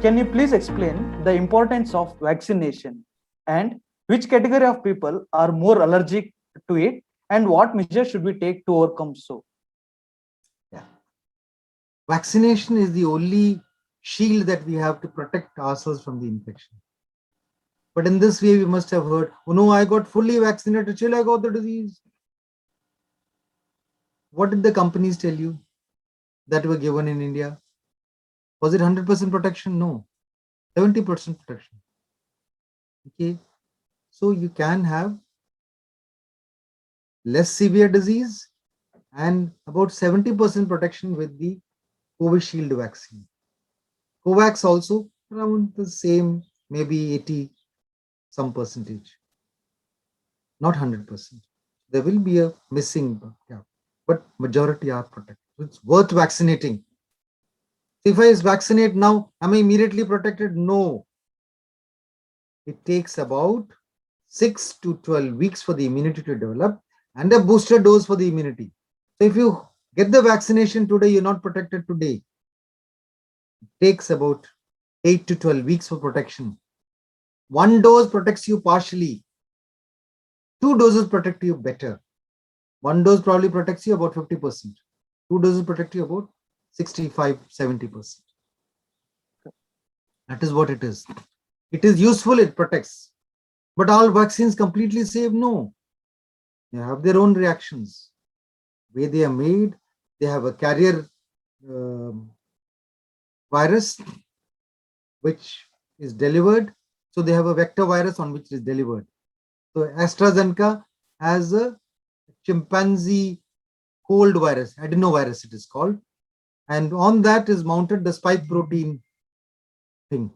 can you please explain the importance of vaccination and which category of people are more allergic to it and what measures should we take to overcome so? Yeah. Vaccination is the only shield that we have to protect ourselves from the infection. But in this way, we must have heard, oh no, I got fully vaccinated till I got the disease. What did the companies tell you that were given in India? Was it 100% protection? No, 70% protection. Okay, so you can have less severe disease and about 70% protection with the Covishield vaccine. Covax also around the same, maybe 80 some percentage, not 100%. There will be a missing, but majority are protected. It's worth vaccinating. If I vaccinate now, am I immediately protected? No. It takes about 6 to 12 weeks for the immunity to develop and a booster dose for the immunity. So if you get the vaccination today, you're not protected today. It takes about 8 to 12 weeks for protection. One dose protects you partially. 2 doses protect you better. One dose probably protects you about 50%. 2 doses protect you about 65, 70%. That is what it is. It is useful, it protects. But all vaccines completely save? No. They have their own reactions. The way they are made, they have a carrier virus which is delivered. So they have a vector virus on which it is delivered. So AstraZeneca has a chimpanzee cold virus, adenovirus it is called. And on that is mounted the spike protein thing.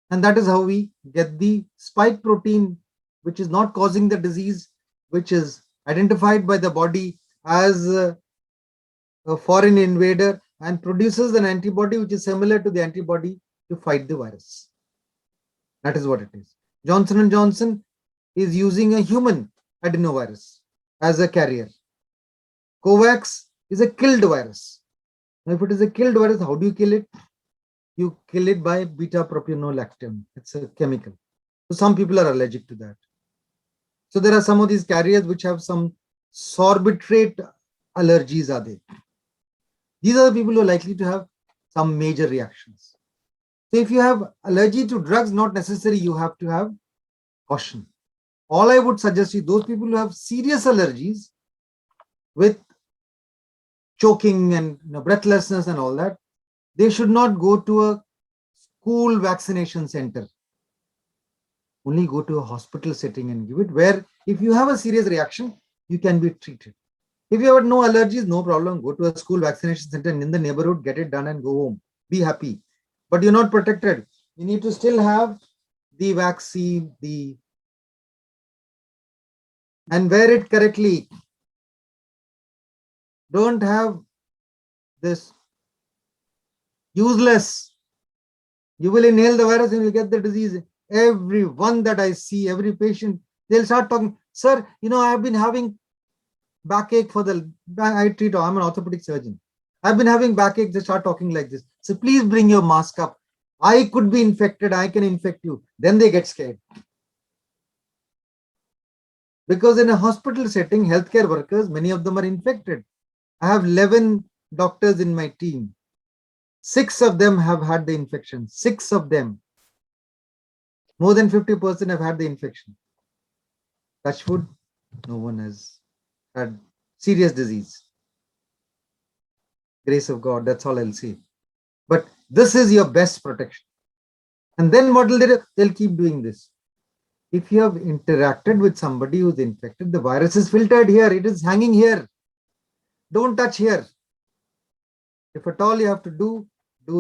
And that is how we get the spike protein, which is not causing the disease, which is identified by the body as a foreign invader and produces an antibody which is similar to the antibody to fight the virus. That is what it is. Johnson & Johnson is using a human adenovirus as a carrier. Covax is a killed virus. Now, if it is a killed virus, how do you kill it? You kill it by beta-propionolactam. It's a chemical. So some people are allergic to that. So there are some of these carriers which have some sorbitrate allergies are there. These are the people who are likely to have some major reactions. So if you have allergy to drugs, not necessary, you have to have caution. All I would suggest is those people who have serious allergies with choking and breathlessness and all that, they should not go to a school vaccination center. Only go to a hospital setting and give it, where if you have a serious reaction, you can be treated. If you have no allergies, no problem. Go to a school vaccination center in the neighborhood, get it done and go home. Be happy. But you're not protected. You need to still have the vaccine, and wear it correctly. Don't have this useless. You will inhale the virus and you'll get the disease. Everyone that I see, every patient, they'll start talking, sir, I've been having backache I'm an orthopedic surgeon. I've been having backache. They start talking like this. So please bring your mask up. I could be infected. I can infect you. Then they get scared. Because in a hospital setting, healthcare workers, many of them are infected. I have 11 doctors in my team. 6 of them have had the infection. 6 of them. More than 50% have had the infection. Touch wood, no one has had serious disease. Grace of God, that's all I'll say. But this is your best protection. And then what will they do? They'll keep doing this. If you have interacted with somebody who's infected, the virus is filtered here. It is hanging here. Don't touch here. If at all you have to do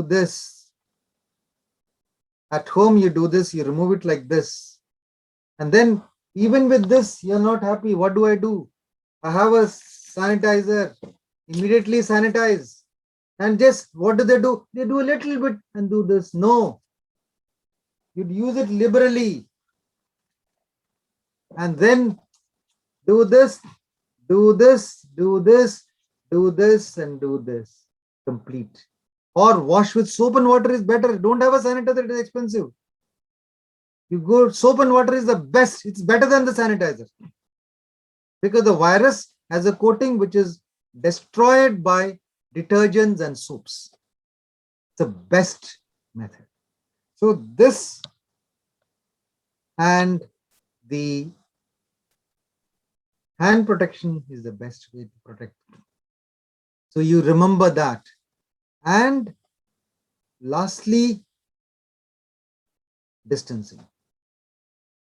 this. At home, you do this, you remove it like this. And then even with this, you're not happy. What do? I have a sanitizer. Immediately sanitize. And just what do? They do a little bit and do this. No. You'd use it liberally. And then do this, do this, do this, do this, and do this. Complete. or wash with soap and water is better. Don't have a sanitizer, it is expensive. You go, soap and water is the best. It's better than the sanitizer. Because the virus has a coating which is destroyed by detergents and soaps. It's the best method. So this and the hand protection is the best way to protect. So you remember that. And lastly, distancing.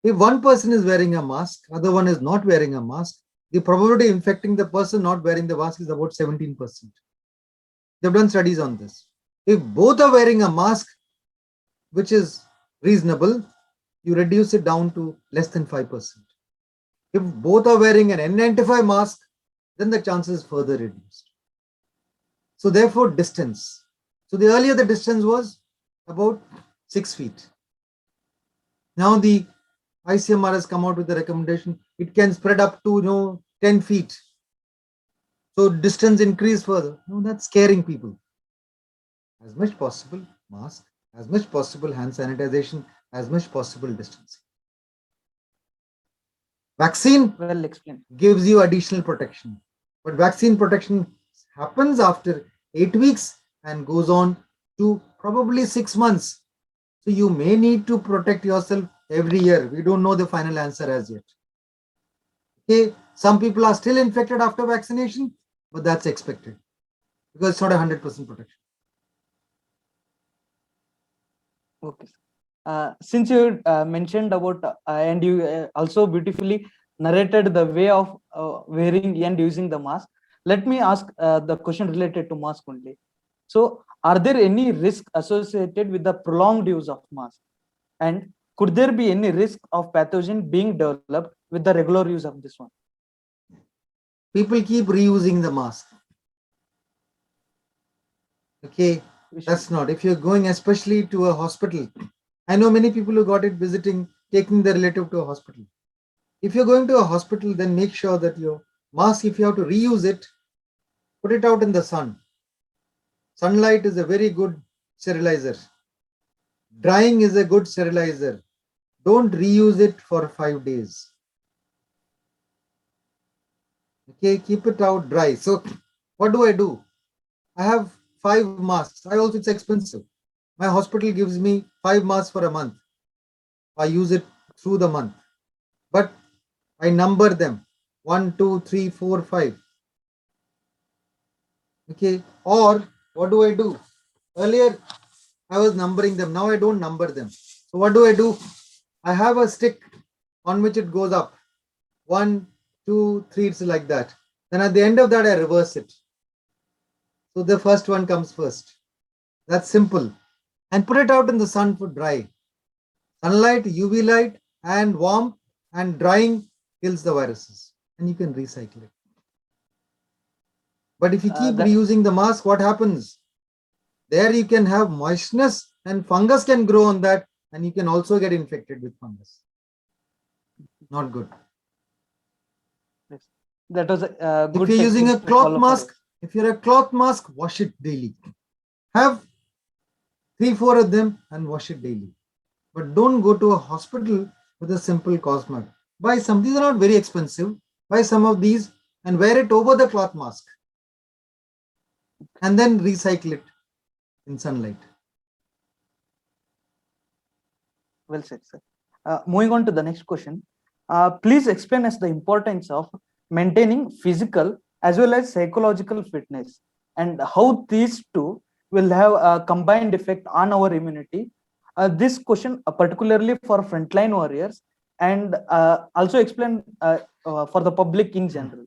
If one person is wearing a mask, other one is not wearing a mask, the probability of infecting the person not wearing the mask is about 17%. They've done studies on this. If both are wearing a mask, which is reasonable, you reduce it down to less than 5%. If both are wearing an N95 mask, then the chances further reduced. So therefore, distance. So the earlier the distance was about 6 feet. Now the ICMR has come out with a recommendation. It can spread up to 10 feet. So distance increase further. No, that's scaring people. As much possible mask, as much possible hand sanitization, as much possible distancing. Vaccine Well explained. gives you additional protection, but vaccine protection happens after 8 weeks and goes on to probably 6 months. So you may need to protect yourself every year. We don't know the final answer as yet. Okay, some people are still infected after vaccination, but that's expected because it's not 100% protection. Okay. Since you mentioned about and you also beautifully narrated the way of wearing and using the mask, let me ask the question related to mask only. So, are there any risk associated with the prolonged use of mask? And could there be any risk of pathogen being developed with the regular use of this one? People keep reusing the mask. Okay, that's not. If you're going especially to a hospital, I know many people who got it visiting, taking their relative to a hospital. If you're going to a hospital, then make sure that your mask, if you have to reuse it, put it out in the sun. Sunlight is a very good sterilizer. Drying is a good sterilizer. Don't reuse it for 5 days. Okay, keep it out dry. So what do? I have 5 masks. It's expensive. My hospital gives me 5 masks for a month. I use it through the month. But I number them 1, 2, 3, 4, 5. Okay, or what do? Earlier I was numbering them. Now I don't number them. So what do? I have a stick on which it goes up. 1, 2, 3, it's like that. Then at the end of that, I reverse it. So the first one comes first. That's simple. And put it out in the sun for dry. Sunlight, UV light, and warmth and drying kills the viruses. And you can recycle it. But if you keep reusing the mask, what happens? There you can have moistness and fungus can grow on that, and you can also get infected with fungus. Not good. That was a good. If you're using a cloth mask, if you're a cloth mask, wash it daily. Have 3, 4 of them and wash it daily. But don't go to a hospital with a simple cosmetic. Buy some. These are not very expensive. Buy some of these and wear it over the cloth mask. And then recycle it in sunlight. Well said, sir. Moving on to the next question. Please explain us the importance of maintaining physical as well as psychological fitness and how these two will have a combined effect on our immunity. This question particularly for frontline warriors and also explain for the public in general.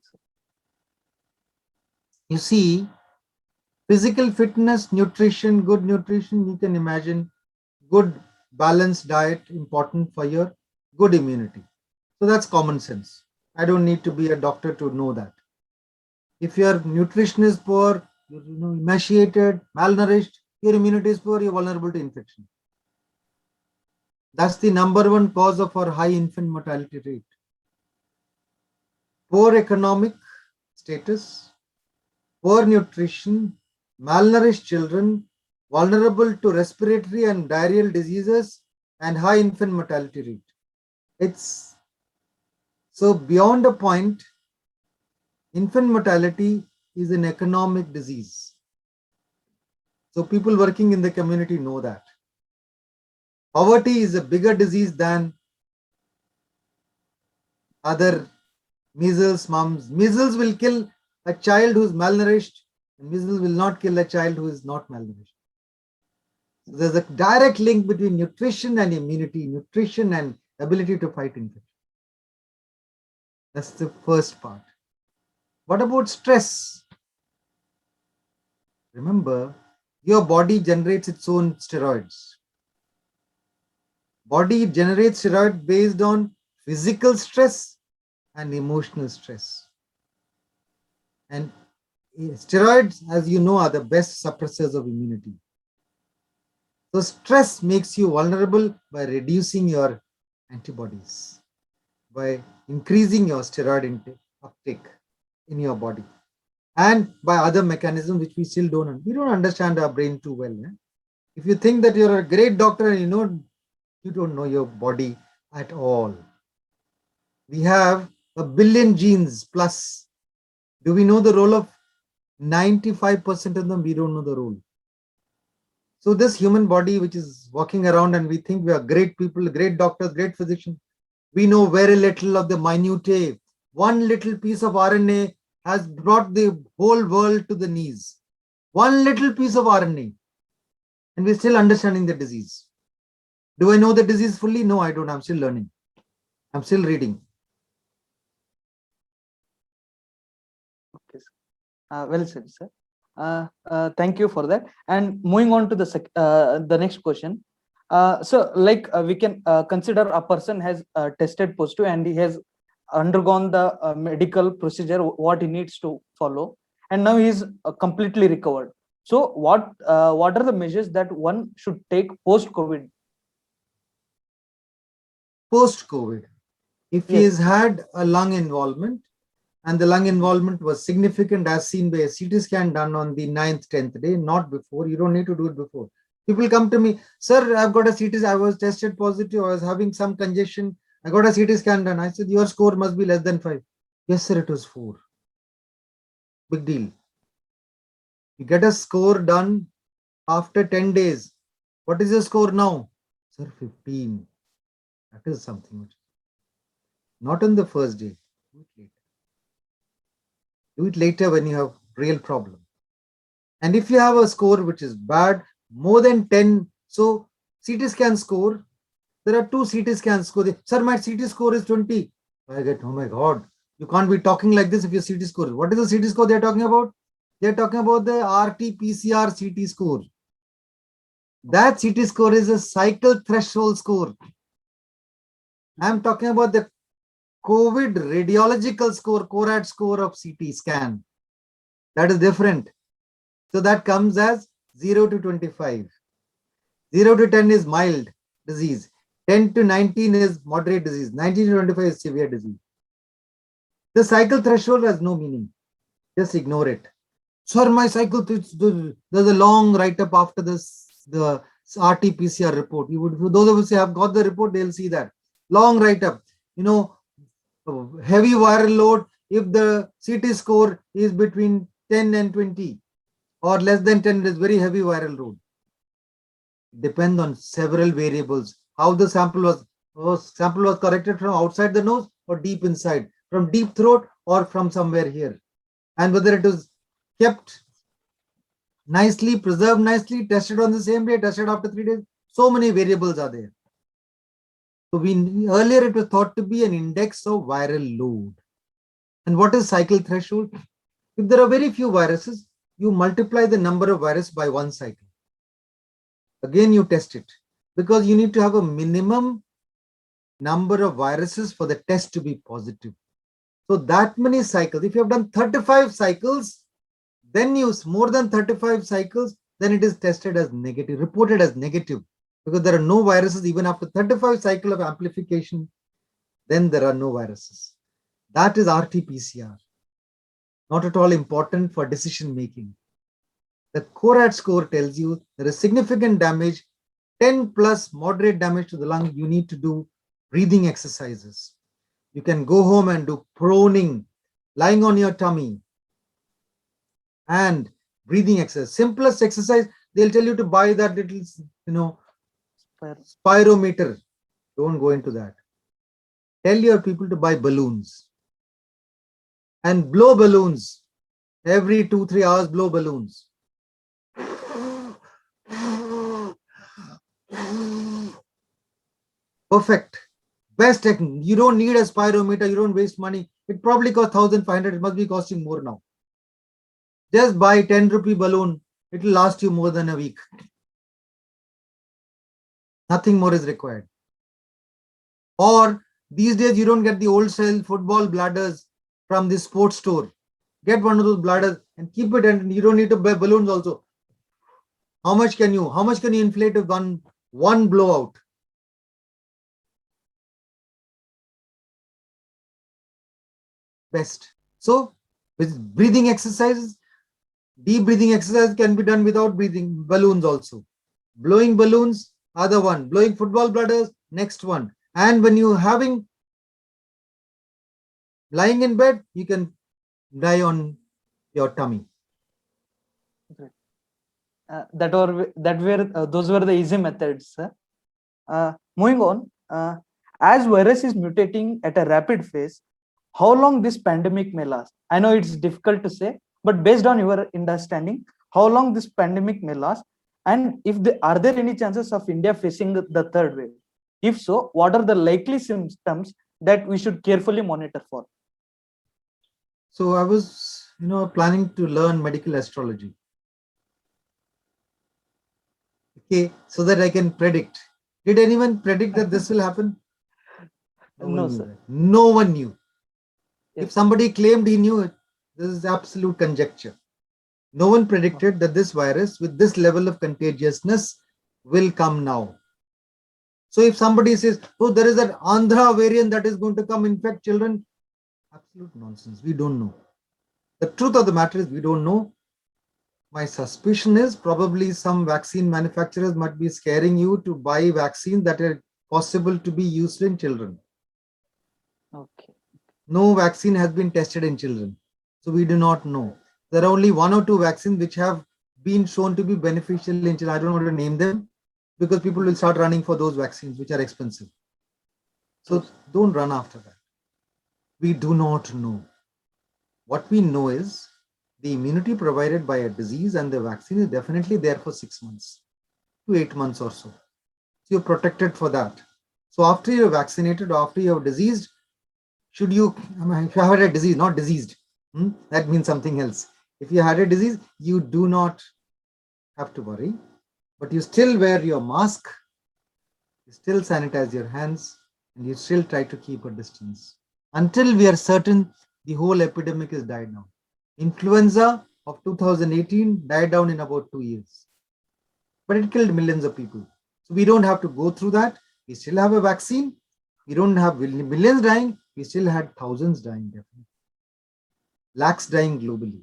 You see, physical fitness, nutrition, good nutrition, you can imagine good balanced diet important for your good immunity. So that's common sense. I don't need to be a doctor to know that. If your nutrition is poor, you're emaciated, malnourished, your immunity is poor, you're vulnerable to infection. That's the number one cause of our high infant mortality rate. Poor economic status, poor nutrition, malnourished children, vulnerable to respiratory and diarrheal diseases, and high infant mortality rate. It's so beyond a point, infant mortality is an economic disease. So people working in the community know that. Poverty is a bigger disease than other measles, mumps. Measles will kill a child who is malnourished, and measles will not kill a child who is not malnourished. So there's a direct link between nutrition and immunity, nutrition and ability to fight infection. That's the first part. What about stress? Remember, your body generates its own steroids. Body generates steroid based on physical stress and emotional stress. And steroids, as you know, are the best suppressors of immunity. So stress makes you vulnerable by reducing your antibodies, by increasing your steroid uptake in your body, and by other mechanisms which we still don't understand our brain too well. If you think that you're a great doctor and you don't know your body at all. We have 1 billion genes plus. Do we know the role of 95% of them? We don't know the role. So this human body which is walking around and we think we are great people, great doctors, great physicians, we know very little of the minutiae. One little piece of RNA has brought the whole world to the knees. One little piece of RNA. And we're still understanding the disease. Do I know the disease fully? No, I don't. I'm still learning. I'm still reading. Okay, sir. Well said, sir. Thank you for that. And moving on to the next question. So, like we can consider a person has tested positive and he has undergone the medical procedure what he needs to follow, and now he is completely recovered. So, what are the measures that one should take post COVID? Post COVID, if he Yes. has had a lung involvement and the lung involvement was significant as seen by a CT scan done on the 9th, 10th day, not before. You don't need to do it before. People come to me, sir, I've got a CT, I was tested positive, I was having some congestion, I got a CT scan done. I said, your score must be less than 5. Yes, sir, it was 4. Big deal. You get a score done after 10 days. What is your score now? Sir, 15. That is something. Not on the first day. Do it later. Do it later when you have real problem. And if you have a score which is bad, more than 10, so CT scan score, there are 2 CT scan score. Sir, my CT score is 20. I get, oh my God, you can't be talking like this if your CT score. What is the CT score they're talking about? They're talking about the RT-PCR CT score. That CT score is a cycle threshold score. I'm talking about the COVID radiological score, CORAD score of CT scan. That is different. So that comes as 0 to 25. 0 to 10 is mild disease. 10 to 19 is moderate disease. 19 to 25 is severe disease. The cycle threshold has no meaning. Just ignore it. Sir, my cycle, there's a long write-up after this, the RT-PCR report. You would, those of us who have got the report, they'll see that. Long write-up. Heavy viral load, if the CT score is between 10 and 20 or less than 10, it is very heavy viral load. Depend on several variables. How the sample was collected from outside the nose or deep inside, from deep throat or from somewhere here, and whether it was kept nicely, preserved nicely, tested on the same day, tested after 3 days. So many variables are there. So earlier it was thought to be an index of viral load. And what is cycle threshold? If there are very few viruses, you multiply the number of viruses by 1 cycle. Again, you test it because you need to have a minimum number of viruses for the test to be positive. So that many cycles, if you have done 35 cycles, then use more than 35 cycles, then it is tested as negative, reported as negative, because there are no viruses even after 35 cycle of amplification, then there are no viruses. That is RT-PCR. Not at all important for decision making. The CORAD score tells you there is significant damage, 10 plus moderate damage to the lung. You need to do breathing exercises. You can go home and do proning, lying on your tummy, and breathing exercise. Simplest exercise, they'll tell you to buy that little, spirometer. Don't go into that. Tell your people to buy balloons and blow balloons. Every 2-3 hours, blow balloons. Perfect. Best technique. You don't need a spirometer. You don't waste money. It probably costs 1,500. It must be costing more now. Just buy 10 rupee balloon. It will last you more than a week. Nothing more is required. Or these days, you don't get the old style football bladders from the sports store. Get one of those bladders and keep it, and you don't need to buy balloons also. How much can you inflate with one blowout? Best. So with breathing exercises, deep breathing exercise can be done without breathing balloons also. Blowing balloons, other one. Blowing football bladders, next one. And when you're lying in bed, you can lie on your tummy. Those were the easy methods, sir. Moving on, as virus is mutating at a rapid pace, how long this pandemic may last? I know it's difficult to say, but based on your understanding, how long this pandemic may last, and are there any chances of India facing the third wave? If so, what are the likely symptoms that we should carefully monitor for? So I was, planning to learn medical astrology. Okay, so that I can predict. Did anyone predict that this will happen? No, sir. No one knew. Yes. If somebody claimed he knew it, this is absolute conjecture. No one predicted that this virus with this level of contagiousness will come now. So if somebody says, oh, there is an Andhra variant that is going to come infect children, absolute nonsense. We don't know. The truth of the matter is we don't know. My suspicion is probably some vaccine manufacturers might be scaring you to buy vaccines that are possible to be used in children. Okay. No vaccine has been tested in children. So we do not know. There are only 1 or 2 vaccines which have been shown to be beneficial in children. I don't want to name them because people will start running for those vaccines which are expensive. So don't run after that. We do not know. What we know is the immunity provided by a disease and the vaccine is definitely there for 6 months to 8 months or so. So you're protected for that. So after you're vaccinated, or after you're diseased, if you have had a disease, not diseased, that means something else. If you had a disease, you do not have to worry, but you still wear your mask, you still sanitize your hands, and you still try to keep a distance until we are certain the whole epidemic is died down. Influenza of 2018 died down in about 2 years, but it killed millions of people. So we don't have to go through that. We still have a vaccine. We don't have millions dying. We still had thousands dying, definitely. Lakhs dying globally.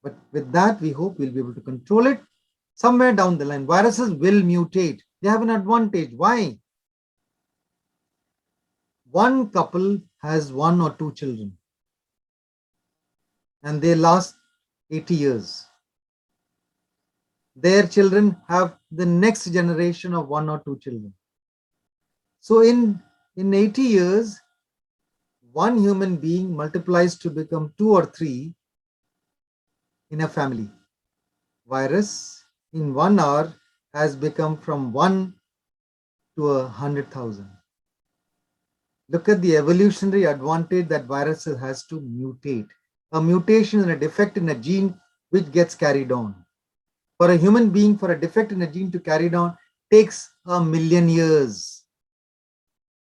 But with that, we hope we'll be able to control it somewhere down the line. Viruses will mutate. They have an advantage. Why? One couple has 1 or 2 children and they last 80 years. Their children have the next generation of 1 or 2 children. So in 80 years, one human being multiplies to become 2 or 3 in a family. Virus in 1 hour has become from 1 to 100,000. Look at the evolutionary advantage that viruses has to mutate. A mutation is a defect in a gene which gets carried on. For a human being, for a defect in a gene to carry on takes 1,000,000 years.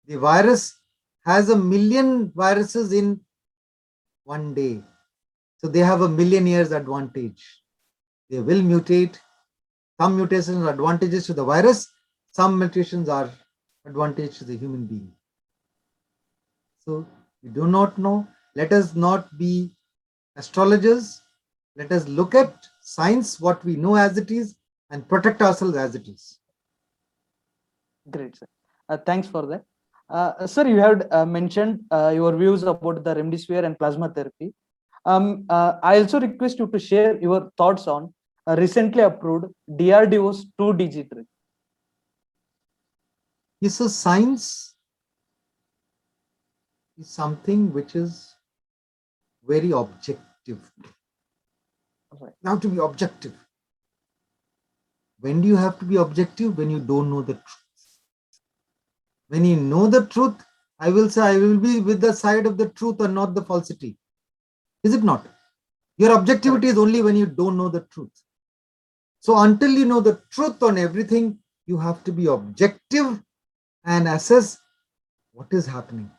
The virus has 1,000,000 viruses in 1 day. So they have 1,000,000 years advantage. They will mutate. Some mutations are advantages to the virus. Some mutations are advantage to the human being. So we do not know. Let us not be astrologers. Let us look at science, what we know as it is, and protect ourselves as it is. Great, sir. Thanks for that. Sir, you have mentioned your views about the remdesivir and plasma therapy. I also request you to share your thoughts on recently approved DRDO's 2-digit drug. Yes, so science is something which is very objective. Right. You have to be objective. When do you have to be objective? When you don't know the truth. When you know the truth, I will say I will be with the side of the truth and not the falsity. Is it not? Your objectivity is only when you don't know the truth. So until you know the truth on everything, you have to be objective and assess what is happening.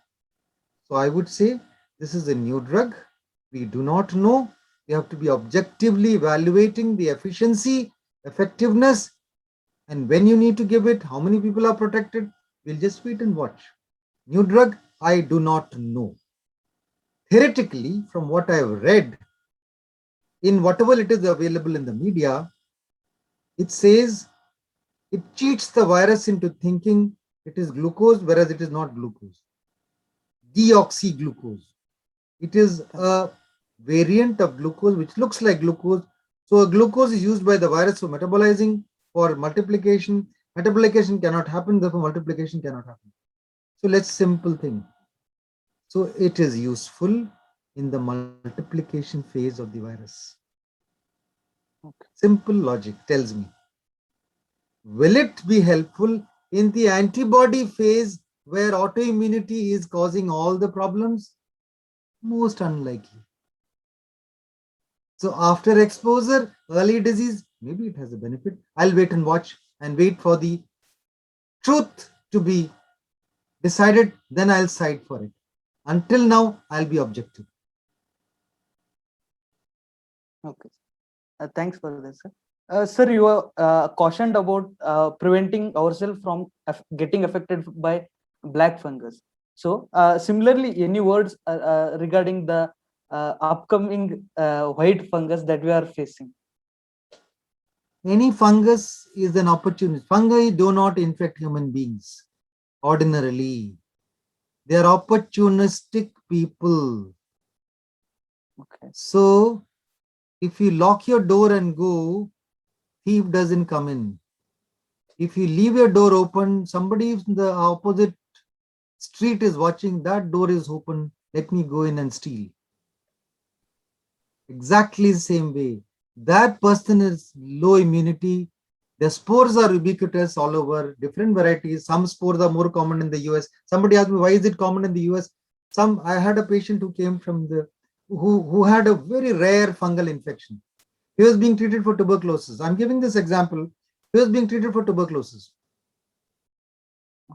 So I would say this is a new drug. We do not know. We have to be objectively evaluating the efficiency, effectiveness, and when you need to give it, how many people are protected. We'll just wait and watch. New drug, I do not know. Theoretically, from what I have read, in whatever it is available in the media, it says it cheats the virus into thinking it is glucose, whereas it is not glucose. Deoxyglucose. It is a variant of glucose which looks like glucose. So a glucose is used by the virus for metabolizing, for multiplication. Multiplication cannot happen, therefore multiplication cannot happen. So let's simple thing. So it is useful in the multiplication phase of the virus. Okay. Simple logic tells me. Will it be helpful in the antibody phase where autoimmunity is causing all the problems? Most unlikely. So after exposure, early disease, maybe it has a benefit. I'll wait and watch and wait for the truth to be decided, then I'll side for it. Until now, I'll be objective. Okay. Thanks for this, sir. Sir, you are cautioned about preventing ourselves from getting affected by black fungus. So, similarly, any words regarding the upcoming white fungus that we are facing? Any fungus is an opportunity. Fungi do not infect human beings ordinarily. They are opportunistic people. Okay. So if you lock your door and go, thief doesn't come in. If you leave your door open, somebody in the opposite street is watching, that door is open, let me go in and steal. Exactly the same way. That person is low immunity. The spores are ubiquitous all over, different varieties. Some spores are more common in the US. Somebody asked me, why is it common in the US? I had a patient who came from who had a very rare fungal infection. He was being treated for tuberculosis. I'm giving this example. He was being treated for tuberculosis.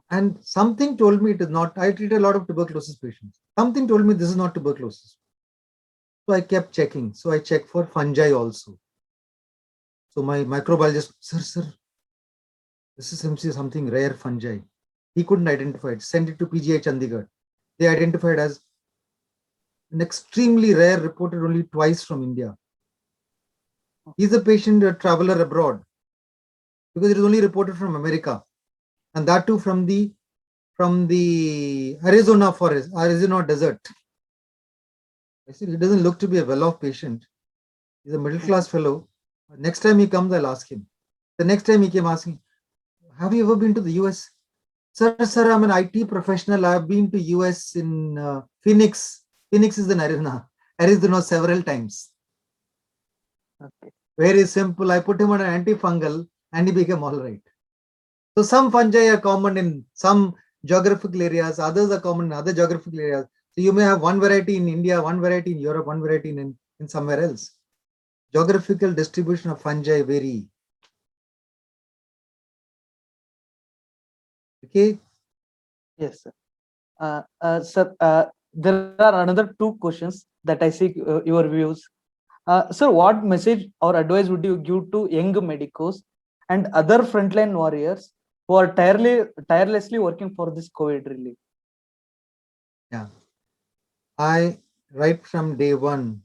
And something told me it is not. I treat a lot of tuberculosis patients. Something told me this is not tuberculosis. So I kept checking. So I checked for fungi also. So my microbiologist, sir, this is something rare fungi. He couldn't identify it. Sent it to PGI Chandigarh. They identified as an extremely rare, reported only twice from India. He's a patient, a traveler abroad, because it is only reported from America, and that too from the Arizona forest, Arizona desert. I said, he doesn't look to be a well-off patient. He's a middle-class fellow. Next time he comes, I'll ask him. The next time he came asking, have you ever been to the US? Sir, I'm an IT professional. I've been to US in Phoenix. Phoenix is in Arizona several times. Okay. Very simple. I put him on an antifungal and he became all right. So some fungi are common in some geographical areas, others are common in other geographical areas. So you may have one variety in India, one variety in Europe, one variety in somewhere else. Geographical distribution of fungi vary. Okay. Yes, sir. Sir, there are another two questions that I seek your views. Sir, what message or advice would you give to young medicos and other frontline warriors who are tirelessly working for this COVID relief? Yeah. I, right from day one,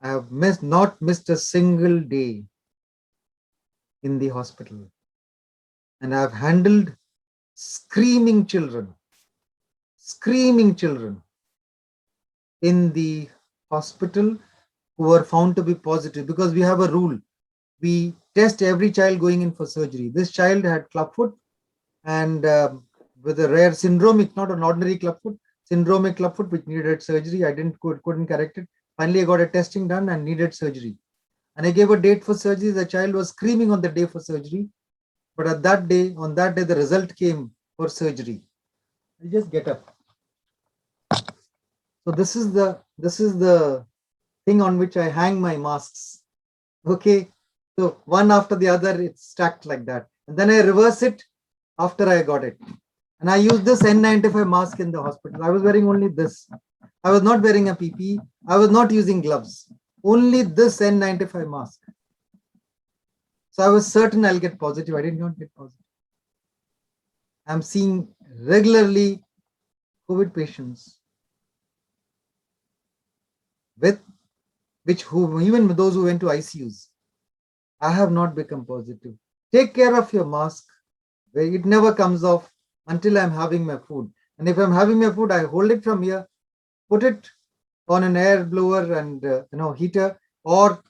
I have not missed a single day in the hospital. And I've handled screaming children in the hospital who were found to be positive, because we have a rule. We test every child going in for surgery. This child had clubfoot and with a rare syndromic, not an ordinary clubfoot, syndromic clubfoot, which needed surgery. I couldn't correct it. Finally, I got a testing done and needed surgery. And I gave a date for surgery. The child was screaming on the day for surgery. But on that day, the result came for surgery. I'll just get up. So this is the thing on which I hang my masks. Okay. So one after the other, it's stacked like that. And then I reverse it after I got it. And I used this N95 mask in the hospital. I was wearing only this. I was not wearing a PPE. I was not using gloves. Only this N95 mask. So I was certain I'll get positive. I did not get positive. I'm seeing regularly COVID patients even those who went to ICUs. I have not become positive. Take care of your mask. It never comes off until I'm having my food. And if I'm having my food, I hold it from here, put it on an air blower and heater, or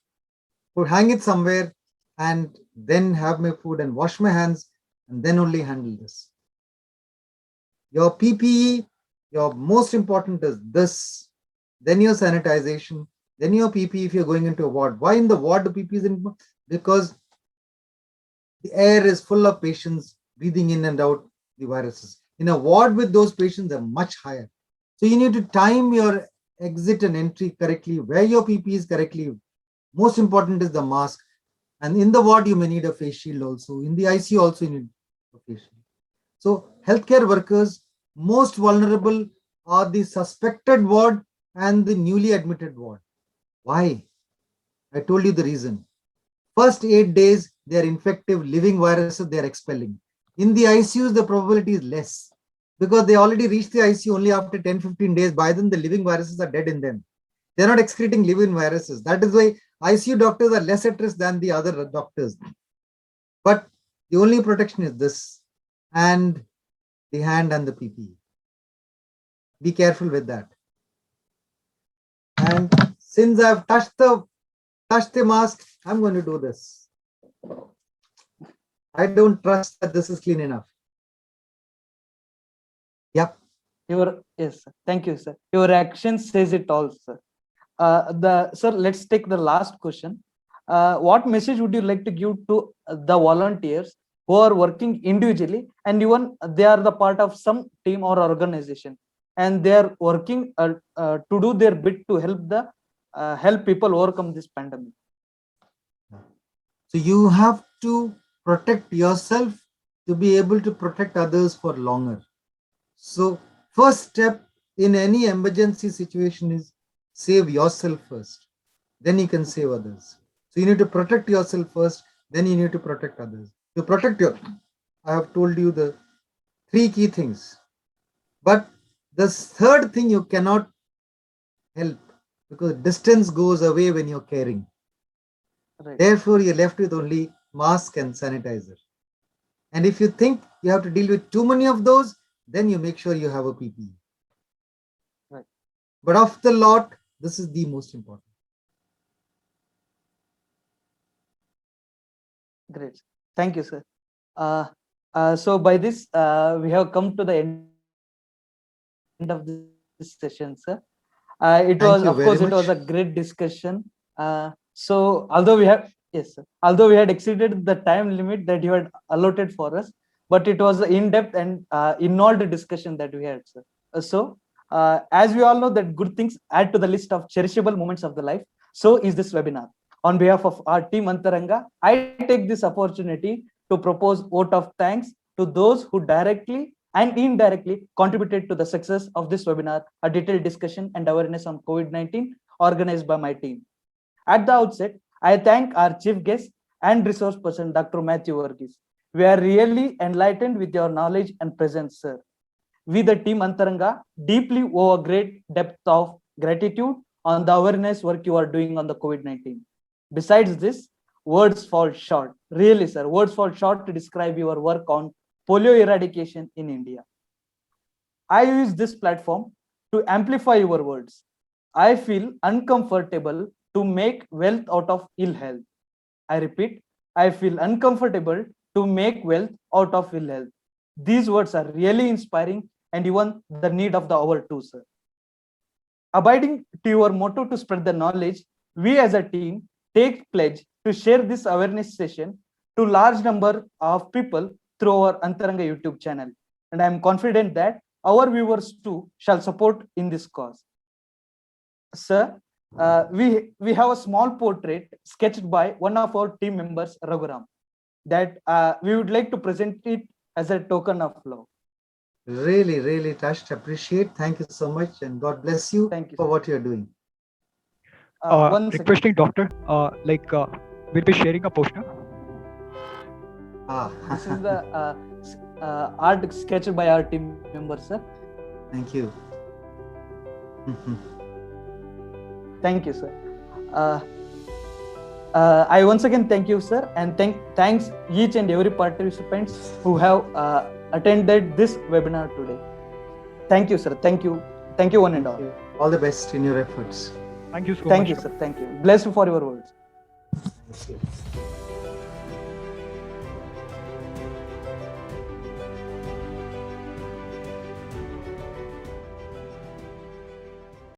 hang it somewhere, and then have my food and wash my hands, and then only handle this. Your PPE, your most important is this, then your sanitization, then your PPE if you're going into a ward. Why in the ward the PPE is important? Because the air is full of patients breathing in and out the viruses. In a ward with those patients, they're much higher. So you need to time your exit and entry correctly, wear your PPEs correctly. Most important is the mask. And in the ward, you may need a face shield also. In the ICU also, you need a face shield. So healthcare workers, most vulnerable are the suspected ward and the newly admitted ward. Why? I told you the reason. First 8 days, they are infective, living viruses they are expelling. In the ICUs, the probability is less because they already reach the ICU only after 10-15 days. By then, the living viruses are dead in them. They're not excreting living viruses. That is why ICU doctors are less at risk than the other doctors. But the only protection is this, and the hand and the PPE. Be careful with that. And since I've touched the mask, I'm going to do this. I don't trust that this is clean enough. Yep. Yes, sir. Thank you, sir. Your action says it all, sir. Sir, let's take the last question. What message would you like to give to the volunteers who are working individually and even they are the part of some team or organization and they are working to do their bit to help people overcome this pandemic? So you have to protect yourself to be able to protect others for longer. So first step in any emergency situation is save yourself first. Then you can save others. So you need to protect yourself first, then you need to protect others. To protect I have told you the 3 key things. But the third thing you cannot help because distance goes away when you're caring. Right. Therefore, you're left with only mask and sanitizer. And if you think you have to deal with too many of those, then you make sure you have a PPE. Right. But of the lot, this is the most important. Great. Thank you, sir. So by this, we have come to the end of this session, sir. It was a great discussion. So although we had exceeded the time limit that you had allotted for us, but it was an in-depth and involved discussion that we had, sir. So as we all know that good things add to the list of cherishable moments of the life, so is this webinar. On behalf of our team Antaranga, I take this opportunity to propose vote of thanks to those who directly and indirectly contributed to the success of this webinar, a detailed discussion and awareness on COVID-19 organized by my team. At the outset, I thank our chief guest and resource person, Dr. Matthew Varghese. We are really enlightened with your knowledge and presence, sir. We, the team Antaranga, deeply owe a great depth of gratitude on the awareness work you are doing on the COVID-19. Besides this, words fall short. Really, sir, words fall short to describe your work on polio eradication in India. I use this platform to amplify your words. I feel uncomfortable to make wealth out of ill health. I repeat, I feel uncomfortable to make wealth out of ill health. These words are really inspiring and even the need of the hour too, sir. Abiding to your motto to spread the knowledge, we as a team take pledge to share this awareness session to large number of people through our Antaranga YouTube channel. And I am confident that our viewers too shall support in this cause. Sir, we have a small portrait sketched by one of our team members, Raghuram, that we would like to present it as a token of love. Really, really touched. Appreciate. Thank you so much, and God bless you Thank you, for sir. what you're doing. One second. Requesting doctor, we'll be sharing a poster. This is the art sketched by our team member, sir. Thank you. Thank you, sir. I once again thank you, sir, and thanks each and every participants who have attended this webinar today. Thank you, sir. Thank you one and all. All the best in your efforts. Thank you so much. Thank you, sir. Thank you. Blessed for your words. Thank you.